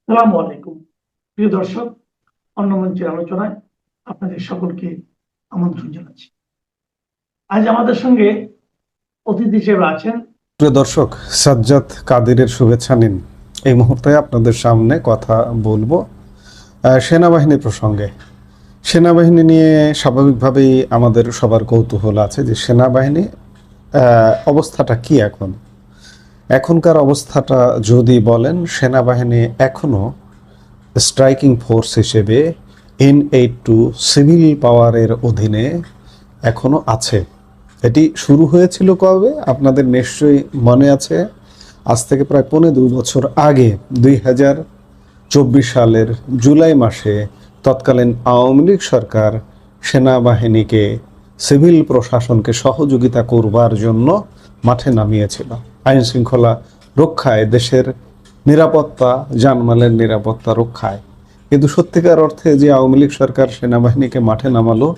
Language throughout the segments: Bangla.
সালামু আলাইকুম। প্রিয় দর্শক, অন্য মঞ্চের আলোচনায় আপনাদের সকলকে আমন্ত্রণ জানাচ্ছি। আজ আমাদের সঙ্গে অতিথি হিসেবে আছেন প্রিয় দর্শক, সাজ্জাদ কাদিরের শুভেচ্ছা নিন। এই মুহূর্তে আপনাদের সামনে কথা বলবো সেনাবাহিনী প্রসঙ্গে। সেনাবাহিনী নিয়ে স্বাভাবিকভাবেই আমাদের সবার কৌতূহল আছে যে সেনাবাহিনী অবস্থাটা কি এখনকার অবস্থাটা যদি বলেন, সেনাবাহিনী এখনো স্ট্রাইকিং ফোর্স হিসেবে N82 সিভিল পাওয়ারের অধীনে এখনো আছে। এটি শুরু হয়েছিল কবে আপনাদের নিশ্চয়ই মনে আছে। আজ থেকে প্রায় 2.5 বছর আগে 2024 সালের জুলাই মাসে তৎকালীন আওয়ামী লীগ সরকার সেনাবাহিনীকে সিভিল প্রশাসনকে সহযোগিতা করবার জন্য মাঠে নামিয়েছিল আইন শৃঙ্খলা রক্ষায়, দেশের নিরাপত্তা, জানমালের নিরাপত্তা রক্ষায়। কিন্তু সত্যিকার অর্থে যে আওয়ামী লীগ সরকার সেনাবাহিনীকে মাঠে নামালো,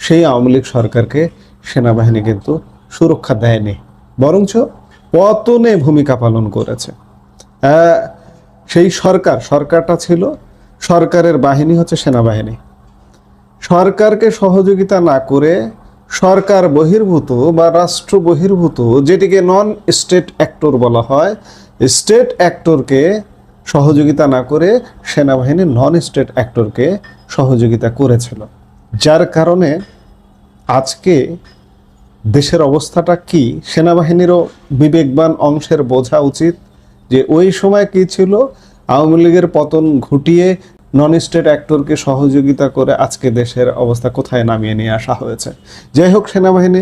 সেই আওয়ামী লীগ সরকারকে সেনাবাহিনী কিন্তু সুরক্ষা দেয়নি, বরঞ্চ পতনে ভূমিকা পালন করেছে। সেই সরকারটা ছিল, সরকারের বাহিনী হচ্ছে সেনাবাহিনী। সরকারকে সহযোগিতা না করে সরকার বহির্ভূত বা রাষ্ট্র বহির্ভূত, যেটিকে নন স্টেট অ্যাক্টর বলা হয়, স্টেট অ্যাক্টরকে সহযোগিতা না করে সেনাবাহিনী নন স্টেট অ্যাক্টরকে সহযোগিতা করেছিল। যার কারণে আজকে দেশের অবস্থাটা কি, সেনাবাহিনীরও বিবেকবান অংশের বোঝা উচিত যে ওই সময় কি ছিল। আওয়ামী লীগের পতন ঘটিয়ে নন স্টেট অ্যাক্টরকে সহযোগিতা করে আজকে দেশের অবস্থা কোথায় নামিয়ে নিয়ে আসা হয়েছে। যাই হোক, সেনাবাহিনী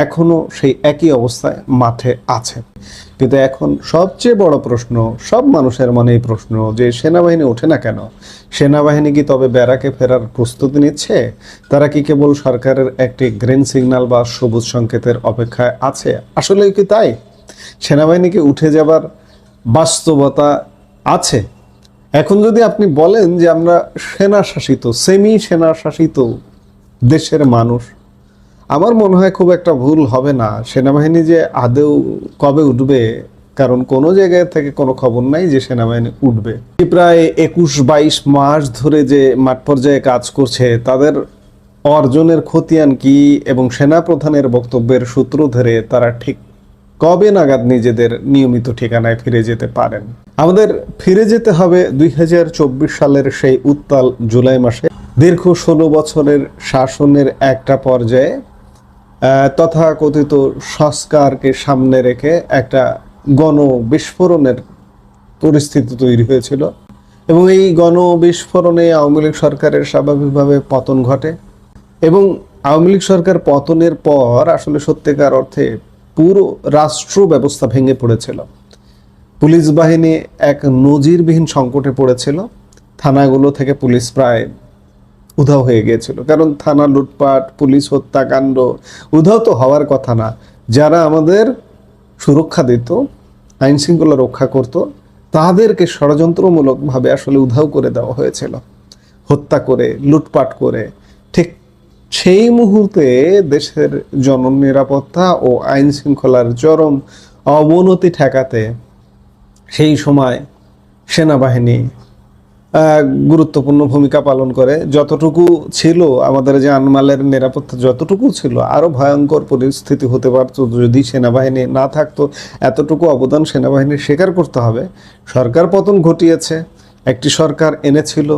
এখনো সেই একই অবস্থায় মাঠে আছে। কিন্তু এখন সবচেয়ে বড় প্রশ্ন, সব মানুষের মনেই প্রশ্ন, যে সেনাবাহিনী ওঠে না কেন? সেনাবাহিনী কি তবে ব্যারাকে ফেরার প্রস্তুতি নিচ্ছে? তারা কি কেবল সরকারের একটি গ্রিন সিগন্যাল বা সবুজ সংকেতের অপেক্ষায় আছে? আসলে কি তাই? সেনাবাহিনীকে উঠে যাবার বাস্তবতা আছে? এখন যদি আপনি বলেন যে আমরা সেনা শাসিত, সেমি সেনা শাসিত দেশের মানুষ, আমার মনে হয় খুব একটা ভুল হবে না। সেনাবাহিনী যে আদৌ কবে উঠবে, কারণ কোনো জায়গায় থেকে কোনো খবর নাই যে সেনাবাহিনী উঠবে। প্রায় 21-22 মাস ধরে যে মাঠ পর্যায়ে কাজ করছে, তাদের অর্জনের খতিয়ান কি এবং সেনা প্রধানের বক্তব্যের সূত্র ধরে তারা ঠিক কবে নাগাদ নিজেদের নিয়মিত ঠিকানায় ফিরে যেতে পারেন? আমাদের ফিরে যেতে হবে 2024 সালের সেই উত্তাল জুলাই মাসে। দীর্ঘ 16 বছরের শাসনের একটা পর্যায়ে তথাকথিত সংস্কারকে সামনে রেখে একটা গণবিস্ফোরণের পরিস্থিতি তৈরি হয়েছিল, এবং এই গণবিস্ফোরণে আওয়ামী লীগ সরকারের স্বাভাবিকভাবে পতন ঘটে। এবং আওয়ামী লীগ সরকার পতনের পর আসলে সত্যিকার অর্থে পুরো রাষ্ট্র ব্যবস্থা ভেঙে পড়েছিল। পুলিশ বাহিনী এক নজিরবিহীন সংকটে পড়েছিল। থানাগুলো থেকে পুলিশ প্রায় উধাও হয়ে গিয়েছিল, কারণ থানা লুটপাট, পুলিশ হত্যাকাণ্ড, উধাও তো হওয়ার কথা না। যারা আমাদের সুরক্ষা দিত, আইন শৃঙ্খলা রক্ষা করত, তাদেরকে ষড়যন্ত্রমূলকভাবে আসলে উধাও করে দেওয়া হয়েছিল, হত্যা করে, লুটপাট করে। ঠিক সেই মুহূর্তে দেশের জননিরাপত্তা ও আইন শৃঙ্খলার চরম অবনতি ঠেকাতে সেই সময় সেনাবাহিনী গুরুত্বপূর্ণ ভূমিকা পালন করে। যতটুকু ছিল আমাদের জানমালের নিরাপত্তা, যতটুকু ছিল, আরও ভয়ঙ্কর পরিস্থিতি হতে পারত যদি সেনাবাহিনী না থাকতো। এতটুকু অবদান সেনাবাহিনীর স্বীকার করতে হবে। সরকার পতন ঘটিয়েছে, একটি সরকার এনেছিল,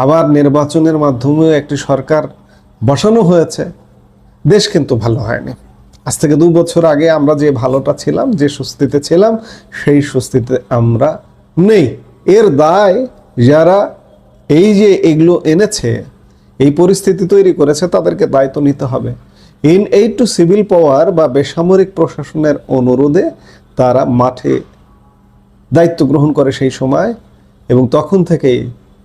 আবার নির্বাচনের মাধ্যমেও একটি সরকার বসানো হয়েছে। দেশ কিন্তু ভালো হয়নি। আজ থেকে 2 বছর আগে আমরা যে ভালোটা ছিলাম, যে স্বস্তিতে ছিলাম, সেই স্বস্তিতে আমরা নেই। এর দায় যারা এই যে এগুলো এনেছে, এই পরিস্থিতি তৈরি করেছে, তাদেরকে দায়িত্ব নিতে হবে। N82 সিভিল পাওয়ার বা বেসামরিক প্রশাসনের অনুরোধে তারা মাঠে দায়িত্ব গ্রহণ করে সেই সময়, এবং তখন থেকেই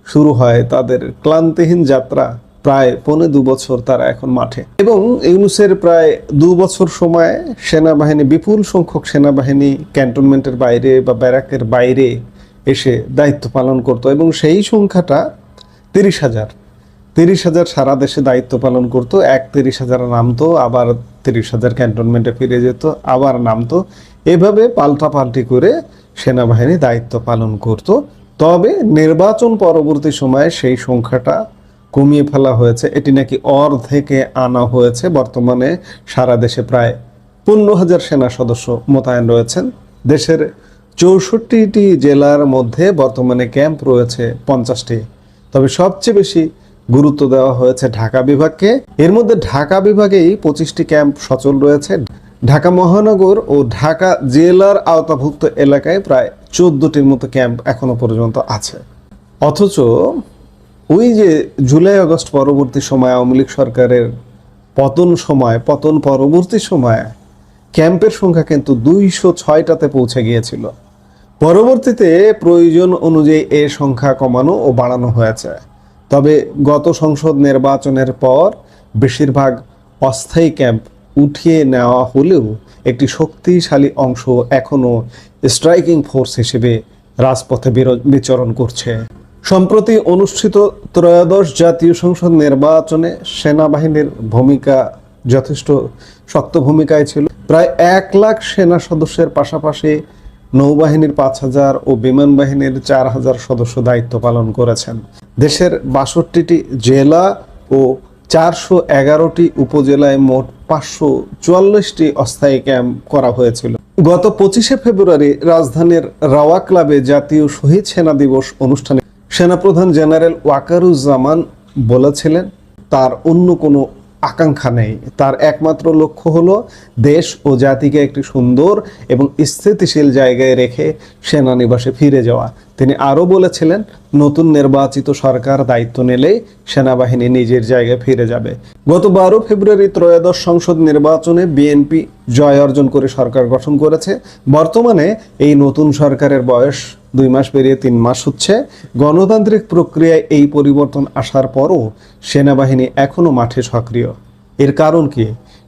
শুরু হয় তাদের ক্লান্তিহীন যাত্রা। প্রায় 2.25 বছর তারা এখন মাঠে। এবং ইউনূসের প্রায় 2 বছর সময় সেনাবাহিনী, বিপুল সংখ্যক সেনাবাহিনী ক্যান্টনমেন্টের বাইরে বা ব্যারাকের বাইরে এসে দায়িত্ব পালন করত, এবং সেই সংখ্যাটা 30,000 সারা দেশে দায়িত্ব পালন করত। 30,000 নামতো, আবার 30,000 ক্যান্টনমেন্টে ফিরে যেত, আবার নামতো। এভাবে পাল্টাপাল্টি করে সেনাবাহিনী দায়িত্ব পালন করত তবে নির্বাচন পরবর্তী সময়ে সেই সংখ্যাটা কমিয়ে ফেলা হয়েছে, এটি নাকি অর্ধেকে আনা হয়েছে। বর্তমানে সারা দেশে প্রায় 15,000 সেনা সদস্য মোতায়েন রয়েছেন। দেশের 64টি জেলার মধ্যে বর্তমানে ক্যাম্প রয়েছে 50টি। তবে সবচেয়ে বেশি গুরুত্ব দেওয়া হয়েছে ঢাকা বিভাগকে। এর মধ্যে ঢাকা বিভাগেই 25টি ক্যাম্প সচল রয়েছে। ঢাকা মহানগর ও ঢাকা জেলার আওতাভুক্ত এলাকায় প্রায় 14টির মতো ক্যাম্প এখনো পর্যন্ত আছে। অথচ ওই যে জুলাই আগস্ট পরবর্তী সময় আওয়ামী লীগ সরকারের পতন পরবর্তী সময়ে ক্যাম্পের সংখ্যা কিন্তু 206টাতে পৌঁছে গিয়েছিল। পরবর্তীতে প্রয়োজন অনুযায়ী এর সংখ্যা কমানো ও বাড়ানো হয়েছে। তবে গত সংসদ নির্বাচনের পর বেশিরভাগ অস্থায়ী ক্যাম্প উঠিয়ে নেওয়া হলেও একটি শক্তিশালী অংশ এখনো স্ট্রাইকিং ফোর্স হিসেবে রাজপথে বিচরণ করছে। সম্প্রতি অনুষ্ঠিত ত্রয়োদশ জাতীয় সংসদ নির্বাচনে সেনাবাহিনীর ভূমিকা যথেষ্ট শক্ত ভূমিকায় ছিল। প্রায় 1 লাখ সেনা সদস্যের পাশাপাশি নৌবাহিনীর 5,000 ও বিমান বাহিনীর 4,000 সদস্য দায়িত্ব পালন করেছেন। দেশের 62টি জেলা ও 411টি উপজেলায় মোট 544টি অস্থায়ী ক্যাম্প করা হয়েছিল। গত 25শে ফেব্রুয়ারি রাজধানীর রাওয়া ক্লাবে জাতীয় শহীদ সেনা দিবস অনুষ্ঠানে সেনাপ্রধান জেনারেল ওয়াকারুজ্জামান বলেছিলেন, তার অন্য কোনো আকাঙ্ক্ষা নেই। তার একমাত্র লক্ষ্য হলো দেশ ও জাতিকে একটি সুন্দর এবং স্থিতিশীল জায়গায় রেখে সেনানিবাসে ফিরে যাওয়া। তিনি আরও বলেছিলেন, নতুন নির্বাচিত সরকার দায়িত্ব নিলেই সেনাবাহিনী নিজের জায়গায় ফিরে যাবে। গত 12 ফেব্রুয়ারি ত্রয়োদশ সংসদ নির্বাচনে বিএনপি জয় অর্জন করে সরকার গঠন করেছে। বর্তমানে এই নতুন সরকারের বয়স 2 মাস পেরিয়ে 3 মাস হচ্ছে। গণতান্ত্রিক প্রক্রিয়ায় এই পরিবর্তন আসার পরও সেনাবাহিনী এখনো মাঠে সক্রিয়। এর কারণ কি?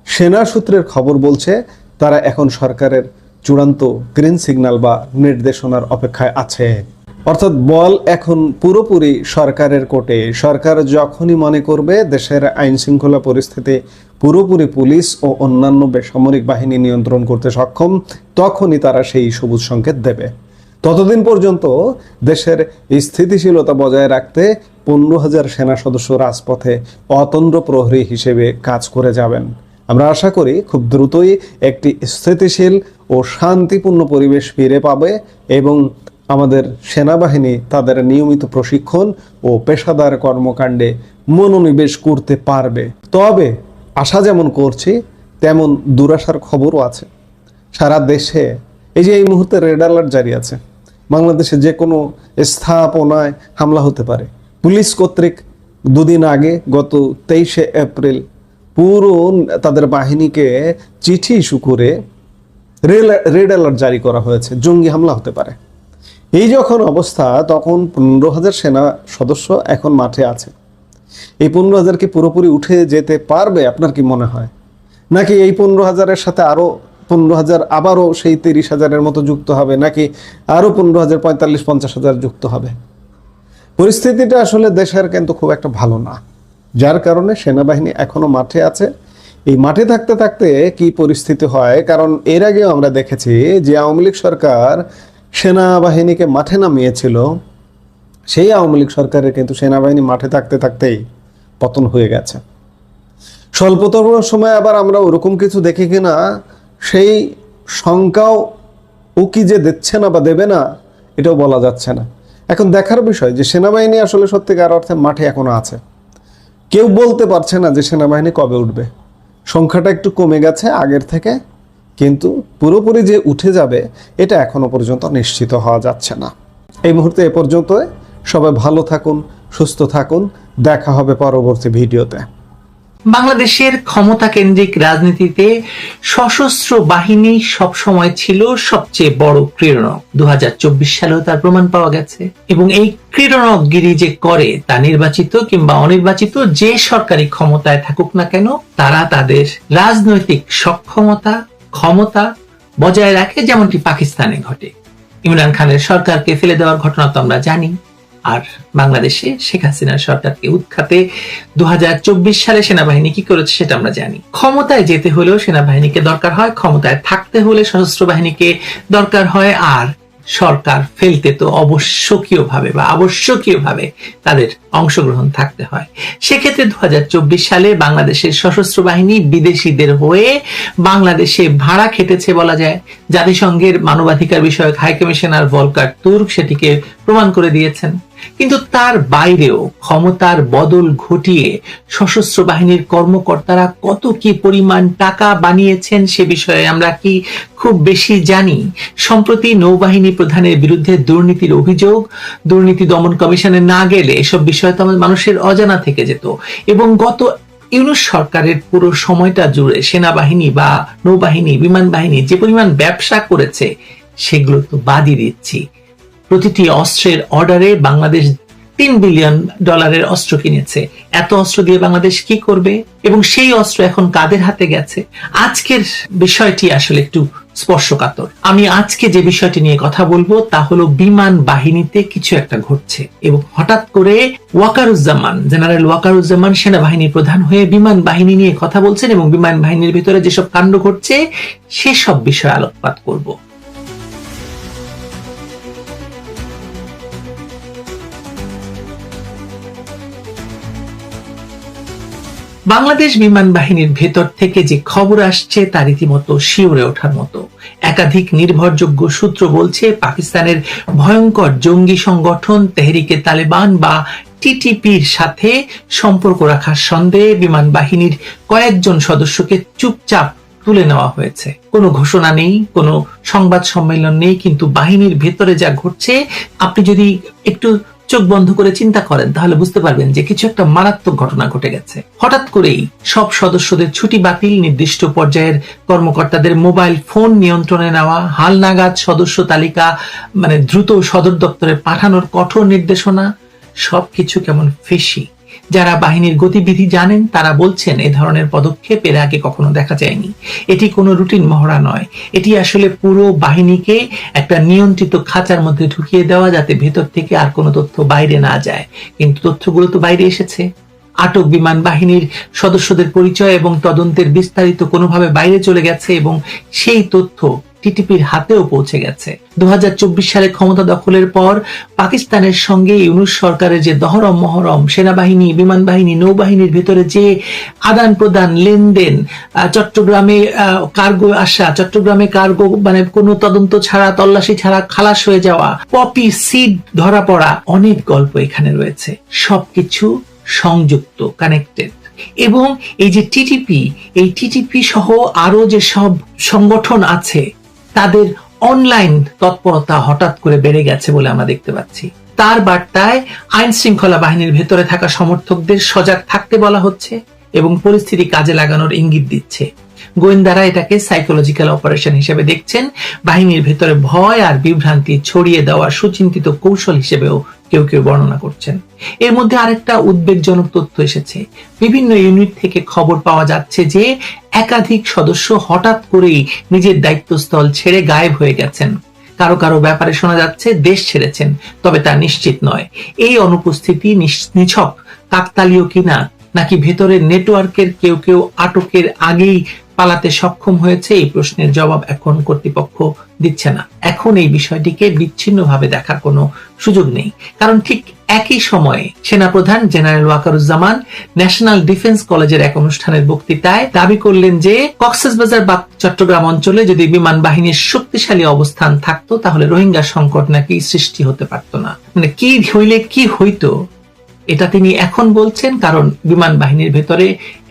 সেনা সূত্রের খবর বলছে তারা এখন সরকারের চূড়ান্ত গ্রিন সিগন্যাল বা নির্দেশনার অপেক্ষায় আছে। অর্থাৎ বল এখন পুরোপুরি সরকারের কোর্টে। সরকার যখনই মনে করবে দেশের আইন শৃঙ্খলা পরিস্থিতি পুরোপুরি পুলিশ ও অন্যান্য বেসামরিক বাহিনী নিয়ন্ত্রণ করতে সক্ষম, তখনই তারা সেই সবুজ সংকেত দেবে। ততদিন পর্যন্ত দেশের স্থিতিশীলতা বজায় রাখতে 15,000 সেনা সদস্য রাজপথে অতন্দ্র প্রহরী হিসেবে কাজ করে যাবেন। আমরা আশা করি খুব দ্রুতই একটি স্থিতিশীল ও শান্তিপূর্ণ পরিবেশ ফিরে পাবে এবং আমাদের সেনাবাহিনী তাদের নিয়মিত প্রশিক্ষণ ও পেশাদার কর্মকাণ্ডে মনোনিবেশ করতে পারবে। তবে আশা যেমন করছি তেমন দুরাশার খবরও আছে। সারা দেশে এই মুহূর্তে রেড অ্যালার্ট জারি আছে। বাংলাদেশে যে কোনো স্থাপনায় হামলা হতে পারে। পুলিশ কর্তৃক 2 দিন আগে গত 23শে এপ্রিল পুরো তাদের বাহিনীকে চিঠি ইস্যু করে রেড অ্যালার্ট জারি করা হয়েছে, জঙ্গি হামলা হতে পারে। এই যখন অবস্থা, তখন 15,000 সেনা সদস্য এখন মাঠে আছে। এই 15,000 কি পুরোপুরি উঠে যেতে পারবে? আপনার কি মনে হয়? নাকি এই 15,000-এর সাথে আরো 15,000 আবারও সেই 30,000-এর মতো যুক্ত হবে, নাকি আরো 15,000, 45-50,000 যুক্ত হবে? পরিস্থিতিটা আসলে দেশের কিন্তু খুব একটা ভালো না, যার কারণে সেনাবাহিনী এখনো মাঠে আছে। এই মাঠে থাকতে থাকতে কি পরিস্থিতি হয়, কারণ এর আগেও আমরা দেখেছি যে আওয়ামী লীগ সরকার সেনাবাহিনীকে মাঠে নামিয়েছিল, সেই আওয়ামী লীগ সরকারের কিন্তু সেনাবাহিনী মাঠে থাকতে থাকতেই পতন হয়ে গেছে। স্বল্পতম সময় আবার আমরা ওরকম কিছু দেখি কিনা সেই শঙ্কাও ও কি যে দিচ্ছে না বা দেবে না, এটাও বলা যাচ্ছে না। এখন দেখার বিষয় যে সেনাবাহিনী আসলে সত্যিকার অর্থে মাঠে এখনো আছে। কেউ বলতে পারছে না যে সেনাবাহিনী কবে উঠবে। সংখ্যাটা একটু কমে গেছে আগের থেকে, কিন্তু পুরোপুরি যে উঠে যাবে এটা এখনো পর্যন্ত নিশ্চিত হওয়া যাচ্ছে না। এই মুহূর্তে এ পর্যন্ত। সবাই ভালো থাকুন, সুস্থ থাকুন। দেখা হবে পরবর্তী ভিডিওতে। বাংলাদেশের ক্ষমতা কেন্দ্রিক রাজনীতিতে সশস্ত্র বাহিনী সবসময় ছিল সবচেয়ে বড় ক্রীড়নক। 2024 সালেও তার প্রমাণ পাওয়া গেছে। এবং এই ক্রীড়নকগিরি যে করে তা নির্বাচিত কিংবা অনির্বাচিত যে সরকারি ক্ষমতায় থাকুক না কেন, তারা তাদের রাজনৈতিক সক্ষমতা ক্ষমতা বজায় রাখে, যেমনটি পাকিস্তানে ঘটে। ইমরান খানের সরকারকে ফেলে দেওয়ার ঘটনা তো আমরা জানি। আর বাংলাদেশে শেখ হাসিনার সরকারকে উৎখাতে 2024 সালে সেনাবাহিনী কি করেছে সেটা আমরা জানি। ক্ষমতায় যেতে হলেও সেনাবাহিনীকে দরকার হয়, ক্ষমতায় থাকতে হলে সশস্ত্র বাহিনীকে দরকার হয়। আর সরকার ফেলতে তো আবশ্যকীয়ভাবে তাদের অংশগ্রহণ থাকতে হয়। সেক্ষেত্রে 2024 সালে বাংলাদেশের সশস্ত্র বাহিনী বিদেশিদের হয়ে বাংলাদেশে ভাড়া খেটেছে বলা যায়। জাতিসংঘের মানবাধিকার বিষয়ক হাই কমিশনার ভলকার তুর্ক সেটিকে প্রমাণ করে দিয়েছেন। কিন্তু তার বাইরেও ক্ষমতার বদল ঘটিয়ে সশস্ত্র বাহিনীর কর্মকর্তারা কত কি পরিমাণ টাকা বানিয়েছেন সে বিষয়ে আমরা কি খুব বেশি জানি? সম্প্রতি নৌবাহিনী প্রধানের বিরুদ্ধে দুর্নীতির অভিযোগ, দুর্নীতি দমন কমিশনে না গেলে এসব বিষয় তো আমাদের মানুষের অজানা থেকে যেত। এবং গত ইউনূস সরকারের পুরো সময়টা জুড়ে সেনাবাহিনী বা নৌবাহিনী, বিমান বাহিনী যে পরিমাণ ব্যবসা করেছে সেগুলো তো বাদই দিচ্ছি। প্রতিটি অস্ত্রের অর্ডারে বাংলাদেশ $3 বিলিয়ন অস্ত্র কিনেছে। এত অস্ত্র দিয়ে বাংলাদেশ কি করবে এবং সেই অস্ত্র এখন কাদের হাতে গেছে? আজকের বিষয়টি আসলে একটু স্পর্শকাতর। আমি আজকে যে বিষয়টি নিয়ে কথা বলবো তা হলো বিমান বাহিনীতে কিছু একটা ঘটছে এবং হঠাৎ করে জেনারেল ওয়াকারুজ্জামান সেনাবাহিনী প্রধান হয়ে বিমান বাহিনী নিয়ে কথা বলছেন এবং বিমান বাহিনীর ভিতরে যেসব কাণ্ড ঘটছে সেসব বিষয়ে আলোকপাত করব। বাংলাদেশ বিমান বাহিনীর ভেতর থেকে যে খবর আসছে তা রীতিমতো শিউরে ওঠার মতো। একাধিক নির্ভরযোগ্য সূত্র বলছে পাকিস্তানের ভয়ঙ্কর জঙ্গি সংগঠন তেহরিকে তালেবান বা টিটিপির সাথে সম্পর্ক রাখার সন্দেহে বিমান বাহিনীর কয়েকজন সদস্যকে চুপচাপ তুলে নেওয়া হয়েছে। কোনো ঘোষণা নেই, কোনো সংবাদ সম্মেলন নেই, কিন্তু বাহিনীর ভেতরে যা ঘটছে আপনি যদি একটু চোখ বন্ধ করে চিন্তা করেন তাহলে বুঝতে পারবেন যে কিছু একটা মারাত্মক ঘটনা ঘটে গেছে। হঠাৎ করেই সব সদস্যদের ছুটি বাতিল, নির্দিষ্ট পর্যায়ের কর্মকর্তাদের মোবাইল ফোন নিয়ন্ত্রণে নেওয়া, হালনাগাদ সদস্য তালিকা দ্রুত সদর দপ্তরে পাঠানোর কঠোর নির্দেশনা, সবকিছু কেমন ফেসি। যারা বাহিনীর গতিবিধি জানেন তারা বলছেন এ ধরনের পদক্ষেপ এর আগে কখনো দেখা যায়নি। এটি কোনো রুটিন মহড়া নয়, এটি আসলে পুরো বাহিনীকে একটা নিয়ন্ত্রিত খাঁচার মধ্যে ঢুকিয়ে দেওয়া যাতে ভেতর থেকে আর কোনো তথ্য বাইরে না যায়। কিন্তু তথ্যগুলো তো বাইরে এসেছে। আটক বিমান বাহিনীর সদস্যদের পরিচয় এবং তদন্তের বিস্তারিত কোনোভাবে বাইরে চলে গেছে এবং সেই তথ্য টিটিপির হাতেও পৌঁছে গেছে। 2024 সালে ক্ষমতা দখলের পর পাকিস্তানের সঙ্গে ইউনূস সরকারের যে দহরম মহরম, সেনাবাহিনী, বিমান বাহিনী, নৌবাহিনীর ভিতরে যে আদান প্রদান, লেনদেন, চট্টগ্রামে কার্গো আসা, চট্টগ্রামে কার্গো কোনো তদন্ত ছাড়া, তল্লাশি ছাড়া খালাস হয়ে যাওয়া, পপি সিড ধরা পড়া, অনেক গল্প এখানে রয়েছে। সবকিছু সংযুক্ত, কানেক্টেড। এবং এই যে টিটিপি, এই টিটিপি সহ আরো যে সব সংগঠন আছে তাদের অনলাইন তৎপরতা হঠাৎ করে বেড়ে গেছে বলে আমরা দেখতে পাচ্ছি। তার বার্তায় আইন শৃঙ্খলা বাহিনীর ভেতরে থাকা সমর্থকদের সজাগ থাকতে বলা হচ্ছে এবং পরিস্থিতি কাজে লাগানোর ইঙ্গিত দিচ্ছে। গোয়েন্দারা এটাকে সাইকোলজিক্যাল অপারেশন হিসেবে দেখছেন, বাহিনীর ভেতরে ভয় আর বিভ্রান্তি ছড়িয়ে দেওয়ার সুচিন্তিত কৌশল হিসেবেও কেউ কেউ বর্ণনা করছেন। এর মধ্যে আরেকটা উদ্বেগজনক তথ্য এসেছে। বিভিন্ন ইউনিট থেকে খবর পাওয়া যাচ্ছে যে একাধিক সদস্য হঠাৎ করেই নিজের দায়িত্বস্থল ছেড়ে গায়েব হয়ে গেছেন। কারো কারো ব্যাপারে শোনা যাচ্ছে দেশ ছেড়েছেন, তবে তা নিশ্চিত নয়। এই অনুপস্থিতি নিছক কাকতালীয় কিনা নাকি ভেতরের নেটওয়ার্কের কেউ কেউ আটকের আগেই পালাতে সক্ষম হয়েছে, এই প্রশ্নের জবাব এখন কর্তৃপক্ষ দিচ্ছে না। এখন এই বিষয়টিকে বিচ্ছিন্নভাবে দেখার কোনো সুযোগ নেই, কারণ ঠিক একই সময়ে সেনাপ্রধান জেনারেল ওয়াকারুজ্জামান ন্যাশনাল ডিফেন্স কলেজের এক অনুষ্ঠানের বক্তৃতায় দাবি করলেন যে কক্সবাজার বা চট্টগ্রাম অঞ্চলে যদি বিমান বাহিনীর শক্তিশালী অবস্থান থাকতো তাহলে রোহিঙ্গা সংকট নাকি সৃষ্টি হতে পারত না। কি হইলে কি হইতো এটা তিনি এখন বলছেন, কারণ বিমান বাহিনীর ভেতরে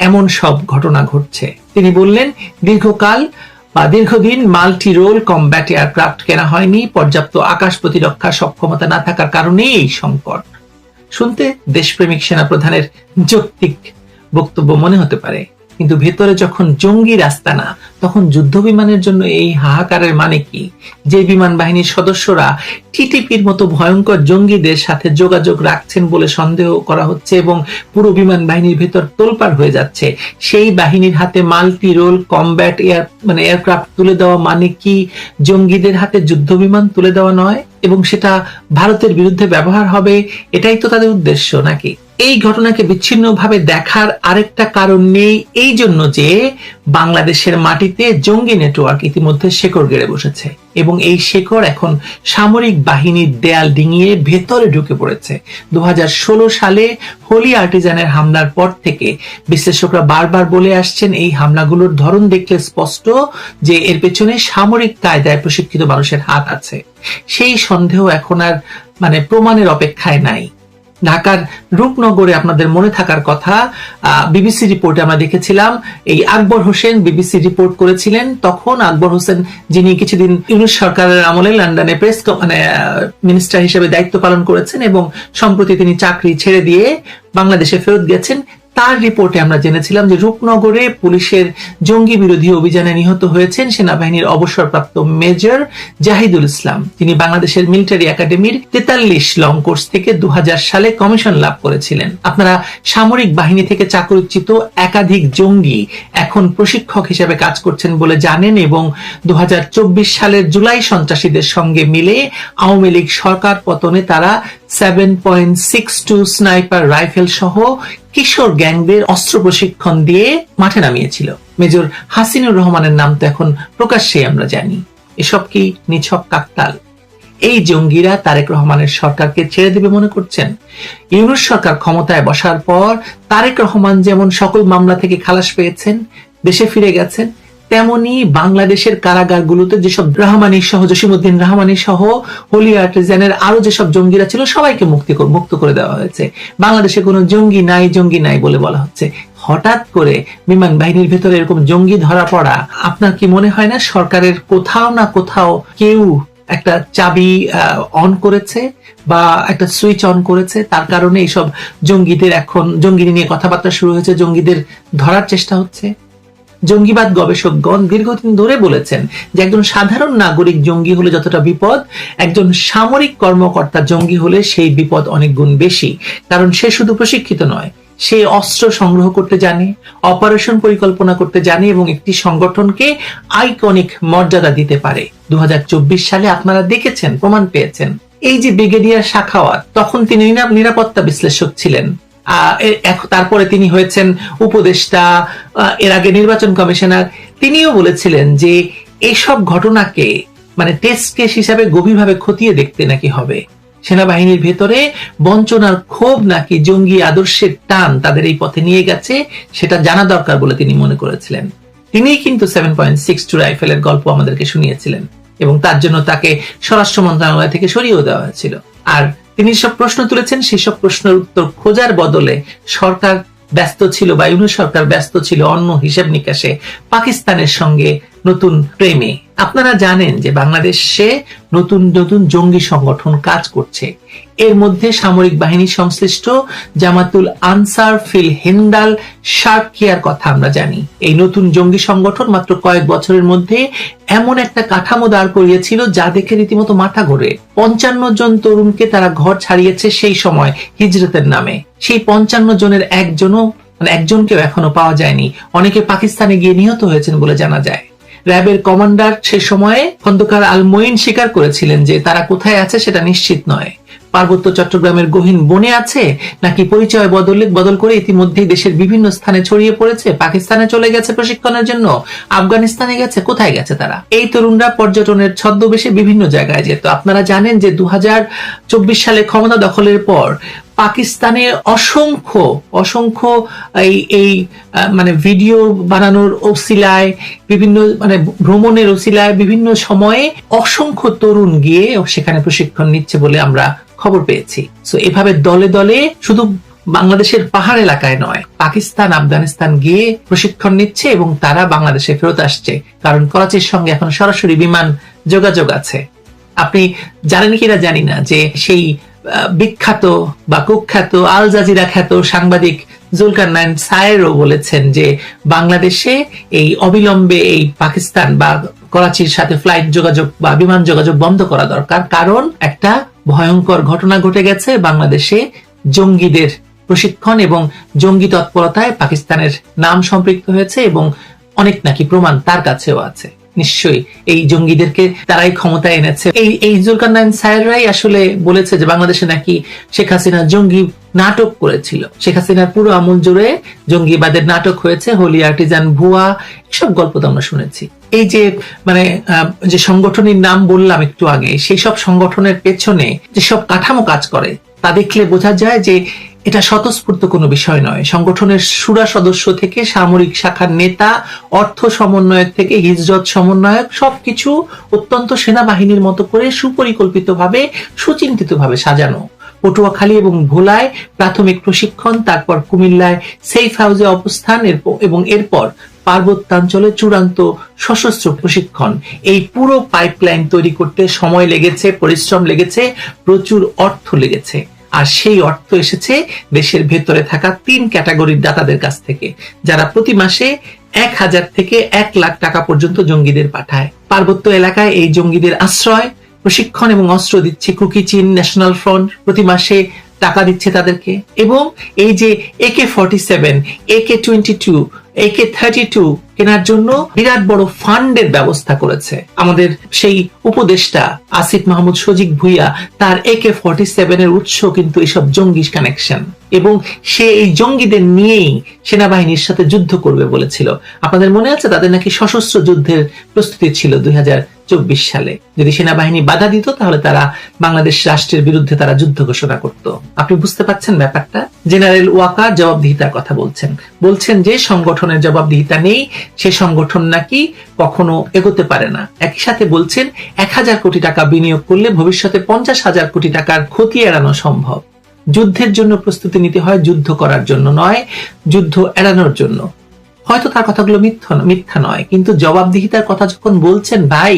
এমন সব ঘটনা ঘটছে। তিনি বললেন দীর্ঘদিন মাল্টি রোল কমব্যাট এয়ারক্রাফট কেনা হয়নি, পর্যাপ্ত আকাশ প্রতিরক্ষা সক্ষমতা না থাকার কারণে এই সংকট। শুনতে দেশপ্রেমিক সেনাপ্রধানের যৌক্তিক বক্তব্য মনে হতে পারে, কিন্তু ভেতরে যখন জঙ্গি রাস্তানা তখন যুদ্ধ বিমানের জন্য এই হাহাকারের মানে কি? যে বিমান বাহিনীর সদস্যরা টিটিপির মতো ভয়ঙ্কর জঙ্গিদের সাথে যোগাযোগ রাখছেন বলে সন্দেহ করা হচ্ছে এবং পুরো বিমান বাহিনীর ভেতর তোলপাড় হয়ে যাচ্ছে, সেই বাহিনীর হাতে মাল্টি রোল কমব্যাট এয়ারক্রাফট তুলে দেওয়া মানে কি জঙ্গিদের হাতে যুদ্ধ বিমান তুলে দেওয়া নয় এবং সেটা ভারতের বিরুদ্ধে ব্যবহার হবে? এটাই তো তাদের উদ্দেশ্য নাকি? এই ঘটনাকে বিচ্ছিন্নভাবে দেখার আরেকটা কারণ নেই, এই জন্য যে বাংলাদেশের মাটিতে জঙ্গি নেটওয়ার্ক ইতিমধ্যে শেকড় গেড়ে বসেছে এবং এই শেকড় এখন সামরিক বাহিনীর দেয়াল ডিঙিয়ে ভেতরে ঢুকে পড়েছে। 2016 সালে হোলি আর্টিজানের হামলার পর থেকে বিশ্লেষকরা বারবার বলে আসছেন, এই হামলাগুলোর ধরন দেখলে স্পষ্ট যে এর পেছনে সামরিক কায়দায় প্রশিক্ষিত মানুষের হাত আছে। সেই সন্দেহ এখন আর প্রমাণের অপেক্ষায় নাই। ঢাকার রূপনগরে আপনাদের মনে থাকার কথা, বিবিসি রিপোর্টে আমরা দেখেছিলাম, এই আকবর হোসেন বিবিসি রিপোর্ট করেছিলেন। তখন আকবর হোসেন, যিনি কিছুদিন ইউনূস সরকারের আমলে লন্ডনে মিনিস্টার হিসেবে দায়িত্ব পালন করেছেন এবং সম্প্রতি তিনি চাকরি ছেড়ে দিয়ে বাংলাদেশে ফেরত গেছেন, তার রিপোর্টে আমরা জেনেছিলাম যে রূপনগরে পুলিশের জঙ্গি বিরোধী অভিযানে নিহত হয়েছেন সেনাবাহিনীর অবসরপ্রাপ্ত মেজর জাহিদুল ইসলাম। তিনি বাংলাদেশের মিলিটারি একাডেমির 43 লং কোর্স থেকে 2000 সালে কমিশন লাভ করেছিলেন। আপনারা সামরিক বাহিনী থেকে চাকরিচ্যুত একাধিক জঙ্গি এখন প্রশিক্ষক হিসেবে কাজ করছেন বলে জানেন এবং 2024 সালের জুলাই সন্ত্রাসীদের সঙ্গে মিলে আওয়ামী লীগ সরকার পতনে তারা 7.62 স্নাইপার রাইফেল সহ কিশোর গ্যাংদের অস্ত্র প্রশিক্ষণ দিয়ে মাঠে নামিয়েছিল। মেজর হাসিনুর রহমানের নাম তো এখন প্রকাশ্যে আমরা জানি। এসব কি নিছক কাকতাল? এই জঙ্গিরা তারেক রহমানের সরকারকে ছেড়ে দেবে মনে করছেন? ইউনূস সরকার ক্ষমতায় বসার পর তারেক রহমান যেমন সকল মামলা থেকে খালাস পেয়েছেন, দেশে ফিরে গেছেন, তেমনি বাংলাদেশের কারাগারগুলোতে যেসব রহমানী সহ, জসিমউদ্দিন রহমানী সহ, হোলি আর্টিজানের আরো যেসব জঙ্গিরা ছিল সবাইকে মুক্ত করে দেওয়া হয়েছে। বাংলাদেশে কোনো জঙ্গি নাই বলে বলা হচ্ছে। হঠাৎ করে বিমান বাহিনীর ভেতরে এরকম জঙ্গি ধরা পড়া, আপনার কি মনে হয় না সরকারের কোথাও না কোথাও কেউ একটা চাবি অন করেছে বা একটা সুইচ অন করেছে? তার কারণে এইসব জঙ্গিদের এখন জঙ্গি নিয়ে কথাবার্তা শুরু হয়েছে, জঙ্গিদের ধরার চেষ্টা হচ্ছে। জঙ্গিবাদ গবেষকগণ দীর্ঘদিন ধরে বলেছেন যে একজন সাধারণ নাগরিক জঙ্গি হলে যতটা বিপদ, একজন সামরিক কর্মকর্তা জঙ্গি হলে সেই বিপদ অনেক গুণ বেশি। কারণ সে শুধু প্রশিক্ষিত নয়, সে অস্ত্র সংগ্রহ করতে জানে, অপারেশন পরিকল্পনা করতে জানে এবং একটি সংগঠনকে আইকনিক মর্যাদা দিতে পারে। 2024 সালে আপনারা দেখেছেন, প্রমাণ পেয়েছেন। এই যে ব্রিগেডিয়ার সাখাওয়াত, তখন তিনি নিরাপত্তা বিশ্লেষক ছিলেন, তারপরে তিনি হয়েছেন উপদেষ্টা, এর আগে নির্বাচন কমিশনার। তিনিও বলেছিলেন যে এইসব ঘটনাকে টেস্ট কেস হিসাবে গভীরভাবে খতিয়ে দেখতে নাকি হবে। সেনাবাহিনীর ভেতরে বঞ্চনার ক্ষোভ নাকি জঙ্গি আদর্শের টান তাদের এই পথে নিয়ে গেছে, সেটা জানা দরকার বলে তিনি মনে করেছিলেন। তিনিই কিন্তু 7.62 রাইফেলের গল্প আমাদেরকে শুনিয়েছিলেন এবং তার জন্য তাকে স্বরাষ্ট্র মন্ত্রণালয় থেকে সরিয়েও দেওয়া হয়েছিল। আর তিনি সব প্রশ্ন তুলেছেন, সেই সব প্রশ্নের উত্তর খোঁজার বদলে সরকার ব্যস্ত ছিল বা ইউনূস সরকার ব্যস্ত ছিল অন্য হিসাব নিকাশে, পাকিস্তানের সঙ্গে নতুন প্রেমে। আপনারা জানেন যে বাংলাদেশে নতুন নতুন জঙ্গি সংগঠন কাজ করছে। এর মধ্যে সামরিক বাহিনী সংশ্লিষ্ট জামাতুল আনসার ফিল হিন্দাল শারকিয়ার কথা আমরা জানি। এই নতুন জঙ্গি সংগঠন মাত্র কয়েক বছরের মধ্যে এমন একটা কাঠামো দাঁড় করিয়েছিল যা দেখে রীতিমতো মাথা ঘোরে। 55 জন তরুণকে তারা ঘর ছাড়িয়েছে সেই সময় হিজরতের নামে। সেই 55 জনের একজনকেও এখনো পাওয়া যায়নি। অনেকে পাকিস্তানে গিয়ে নিহত হয়েছেন বলে জানা যায়। র্যাবের কমান্ডার সে সময়ে খন্দকার আল মঈন স্বীকার করেছিলেন যে তারা কোথায় আছে সেটা নিশ্চিত নয়। পার্বত্য চট্টগ্রামের গহীন বনে আছে নাকি পরিচয় বদল করে ইতিমধ্যেই দেশের বিভিন্ন স্থানে ছড়িয়ে পড়েছে, পাকিস্তানে চলে গেছে প্রশিক্ষণের জন্য, আফগানিস্তানে গেছে, কোথায় গেছে তারা? এই তরুণরা পর্যটনের ছদ্মবেশে বিভিন্ন জায়গায় যেত। আপনারা জানেন যে 2024 সালে ক্ষমতা দখলের পর পাকিস্তানে অসংখ্য এই ভিডিও বানানোর ওসিলায়, বিভিন্ন ভ্রমণের ওসিলায় বিভিন্ন সময়ে অসংখ্য তরুণ গিয়ে সেখানে প্রশিক্ষণ নিচ্ছে বলে আমরা খবর পেয়েছি। সো এভাবে দলে দলে শুধু বাংলাদেশের পাহাড় এলাকায় নয়, পাকিস্তান, আফগানিস্তান গিয়ে প্রশিক্ষণ নিচ্ছে এবং তারা বাংলাদেশে ফেরত আসছে, কারণ করাচির সঙ্গে এখন সরাসরি বিমান যোগাযোগ আছে। আপনি জানেন কিনা জানি না যে সেই বিখ্যাত বা কুখ্যাত আল জাজিরা খ্যাত সাংবাদিক জুলকারনাইন সায়েরও বলেছেন যে বাংলাদেশে এই অবিলম্বে এই পাকিস্তান বা করাচির সাথে ফ্লাইট যোগাযোগ বা বিমান যোগাযোগ বন্ধ করা দরকার, কারণ একটা ভয়ঙ্কর ঘটনা ঘটে গেছে। বাংলাদেশে জঙ্গিদের প্রশিক্ষণ এবং জঙ্গি তৎপরতায় পাকিস্তানের নাম সম্পৃক্ত হয়েছে এবং অনেক নাকি প্রমাণ তার কাছেও আছে। নিশ্চয়ই এই জঙ্গিদেরকে তারাই ক্ষমতায় এনেছে। এই জুলকারনাইন সাহেবরাই আসলে বলেছে যে বাংলাদেশে নাকি শেখ হাসিনা জঙ্গি নাটক করেছিল। শেখ হাসিনার পুরো আমল জুড়ে জঙ্গিবাদের নাটক হয়েছে, হোলি আর্টিজান, ভুয়া, এসব গল্প তো আমরা শুনেছি। এই যে যে সংগঠনের নাম বললাম একটু আগে, সেই সব সংগঠনের পেছনে যেসব কাঠামো কাজ করে তা দেখলে বোঝা যায় যে এটা স্বতঃস্ফূর্ত কোনো বিষয় নয়। সংগঠনের সুরা সদস্য থেকে সামরিক শাখার নেতা, অর্থ সমন্বয়ক থেকে হিজরত সমন্বয়ক, সবকিছু অত্যন্ত সেনাবাহিনীর মতো করে সুপরিকল্পিতভাবে, সুচিন্তিতভাবে সাজানো। পটুয়াখালী এবং ভোলায় প্রাথমিক প্রশিক্ষণ, তারপর কুমিল্লায় সেফ হাউসে অবস্থান, এবং এরপর পার্বত্যাঞ্চলে চূড়ান্ত সশস্ত্র প্রশিক্ষণ। এই পুরো পাইপলাইন তৈরি করতে সময় লেগেছে, পরিশ্রম লেগেছে, প্রচুর অর্থ লেগেছে। আর সেই অর্থ এসেছে দেশের ভেতরে থাকা 3 ক্যাটাগরির দাতাদের কাছ থেকে, যারা প্রতি মাসে 1000 থেকে 1 লাখ টাকা পর্যন্ত জঙ্গিদের পাঠায়। পার্বত্য এলাকায় এই জঙ্গিদের আশ্রয়, প্রশিক্ষণ এবং অস্ত্র দিচ্ছে কুকি চীন ন্যাশনাল ফ্রন্ট, প্রতি মাসে টাকা দিচ্ছে তাদেরকে। এবং এই যে AK-47, AK-22, AK-32 কেনার জন্য বিরাট বড় ফান্ডের ব্যবস্থা করেছে আমাদের সেই উপদেষ্টা আসিফ মাহমুদ সজিক ভুইয়া। তার AK-47 এর উৎস কিন্তু এসব জঙ্গি কানেকশন, এবং সে এই জঙ্গিদের নিয়েই সেনাবাহিনীর সাথে যুদ্ধ করবে বলেছিল। আপনাদের মনে আছে তাদের নাকি সশস্ত্র যুদ্ধের প্রস্তুতি ছিল 2024 সালে। যদি সেনাবাহিনী বাধা দিত তাহলে তারা বাংলাদেশ রাষ্ট্রের বিরুদ্ধে তারা যুদ্ধ ঘোষণা করত। আপনি বুঝতে পারছেন ব্যাপারটা? জেনারেল ওয়াকার জবাবদিহিতার কথা বলছেন যে সংগঠনের জবাবদিহিতা নেই, সে সংগঠন নাকি কখনো এগোতে পারে না। একই সাথে বলছেন 1000 কোটি টাকা বিনিয়োগ করলে ভবিষ্যতে 50,000 কোটি টাকার ক্ষতি এড়ানো সম্ভব। যুদ্ধের জন্য প্রস্তুতি নিতে হয়, যুদ্ধ করার জন্য নয়, যুদ্ধ এড়ানোর জন্য। হয়তো তার কথাগুলো মিথ্যা নয়, কিন্তু জবাবদিহিতার কথা যখন বলছেন ভাই,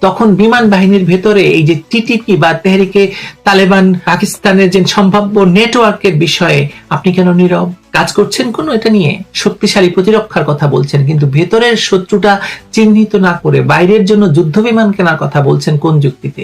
তখন বিমান বাহিনীর ভেতরে এই যে টিটিপি বা তেহরিকে তালেবান পাকিস্তানের যে সম্ভাব্য নেটওয়ার্কের বিষয়ে আপনি কেন নীরব? কাজ করছেন কোন এটা নিয়ে? শক্তিশালী প্রতিরক্ষার কথা বলছেন, কিন্তু ভেতরের শত্রুটা চিহ্নিত না করে বাইরের জন্য যুদ্ধ বিমান কেনার কথা বলছেন কোন যুক্তিতে?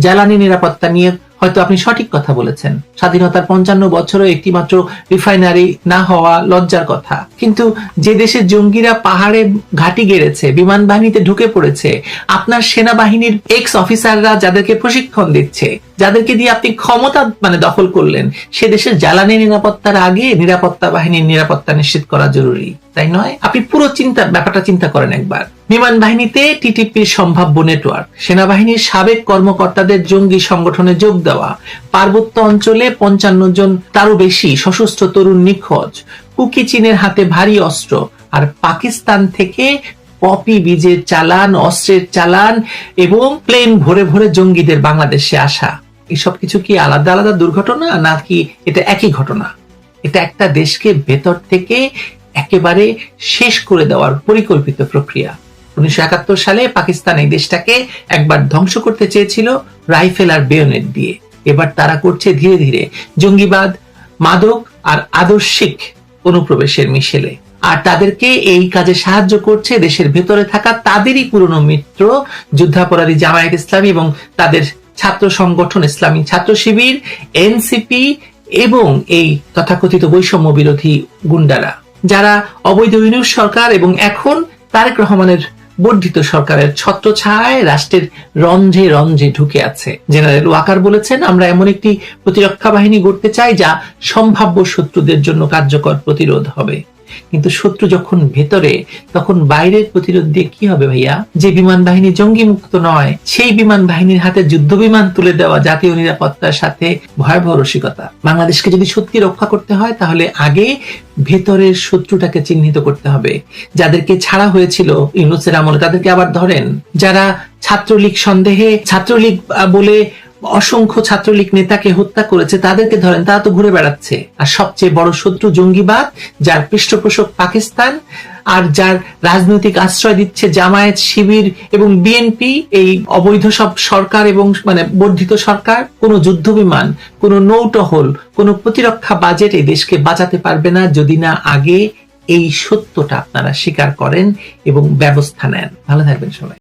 জ্বালানি নিরাপত্তা নিয়ে হয়তো আপনি সঠিক কথা বলেছেন, স্বাধীনতার 55 বছরে একটি মাত্র রিফাইনারি না হওয়া লজ্জার কথা, কিন্তু যে দেশের জঙ্গিরা পাহাড়ে ঘাঁটি গেড়েছে, বিমান বাহিনীতে ঢুকে পড়েছে, আপনার সেনাবাহিনীর এক্স অফিসাররা যাদেরকে প্রশিক্ষণ দিচ্ছে, যাদেরকে দিয়ে আপনি ক্ষমতা দখল করলেন, সে দেশের জ্বালানি নিরাপত্তার আগে নিরাপত্তা বাহিনীর নিরাপত্তা নিশ্চিত করা জরুরি, তাই নয়? আপনি পুরো ব্যাপারটা চিন্তা করেন একবার। বিমান বাহিনীতে টিটিপির সম্ভাব্য নেটওয়ার্ক, সেনাবাহিনীর সাবেক কর্মকর্তাদের জঙ্গি সংগঠনে যোগ দেওয়া, পার্বত্য অঞ্চলে 55 জন তারও বেশি সশস্ত্র তরুণ নিখোঁজ, কুকি চীনের হাতে ভারী অস্ত্র, আর পাকিস্তান থেকে পপি বীজের চালান, অস্ত্রের চালান, এবং প্লেন ভরে ভরে জঙ্গিদের বাংলাদেশে আসা। এসব কিছু কি আলাদা আলাদা দুর্ঘটনা, নাকি এটা একই ঘটনা? এটা একটা দেশকে ভেতর থেকে একেবারে শেষ করে দেওয়ার পরিকল্পিত প্রক্রিয়া। 1971 সালে পাকিস্তান এই দেশটাকে একবার ধ্বংস করতে চেয়েছিল রাইফেল আর বেয়োনেট দিয়ে। এবার তারা করছে ধীরে ধীরে জঙ্গিবাদ, মাদক আর আদর্শিক অনুপ্রবেশের মিশেলে। আর তাদেরকে এই কাজে সাহায্য করছে দেশের ভেতরে থাকা তাদেরই পুরনো মিত্র যুদ্ধাপরাধী জামায়াত ইসলামী এবং তাদের ছাত্র সংগঠন ইসলামী ছাত্র শিবির, এনসিপি এবং এই তথাকথিত বৈষম্য বিরোধী গুন্ডারা, যারা অবৈধ ইউনূস সরকার এবং এখন তারেক রহমানের বর্ধিত সরকারের ছত্রছায়ায় রাষ্ট্রের রন্ধ্রে রন্ধ্রে ঢুকে আছে। জেনারেল ওয়াকার বলেছেন, আমরা এমন একটি প্রতিরক্ষা বাহিনী গড়তে চাই যা সম্ভাব্য শত্রুদের জন্য কার্যকর প্রতিরোধ হবে। কিন্তু শত্রু যখন ভেতরে, তখন বাইরের প্রতিরোধ দিয়ে কি হবে ভাইয়া? যে বিমান বাহিনী জঙ্গি মুক্ত নয়, সেই বিমান বাহিনীর হাতে যুদ্ধ বিমান তুলে দেওয়া জাতীয় নিরাপত্তার সাথে ভয়াবহ রসিকতা। বাংলাদেশকে যদি সত্যি রক্ষা করতে হয় তাহলে আগে ভেতরের শত্রুটাকে চিহ্নিত করতে হবে। যাদেরকে ছাড়া হয়েছিল ইউনূসের আমলে তাদেরকে আবার ধরেন। যারা ছাত্রলীগ সন্দেহে ছাত্রলীগ বলে অসংখ্য ছাত্রলীগ নেতাকে হত্যা করেছে তাদেরকে ধরেন, তারা তো ঘুরে বেড়াচ্ছে। আর সবচেয়ে বড় শত্রু জঙ্গিবাদ, যার পৃষ্ঠপোষক পাকিস্তান আর যার রাজনৈতিক আশ্রয় দিচ্ছে জামায়াত, শিবির এবং বিএনপি, এই অবৈধ সব সরকার এবং বর্ধিত সরকার, কোন যুদ্ধ বিমান, কোন নৌটহল, কোন প্রতিরক্ষা বাজেট এই দেশকে বাঁচাতে পারবে না যদি না আগে এই সত্যটা আপনারা স্বীকার করেন এবং ব্যবস্থা নেন। ভালো থাকবেন সবাই।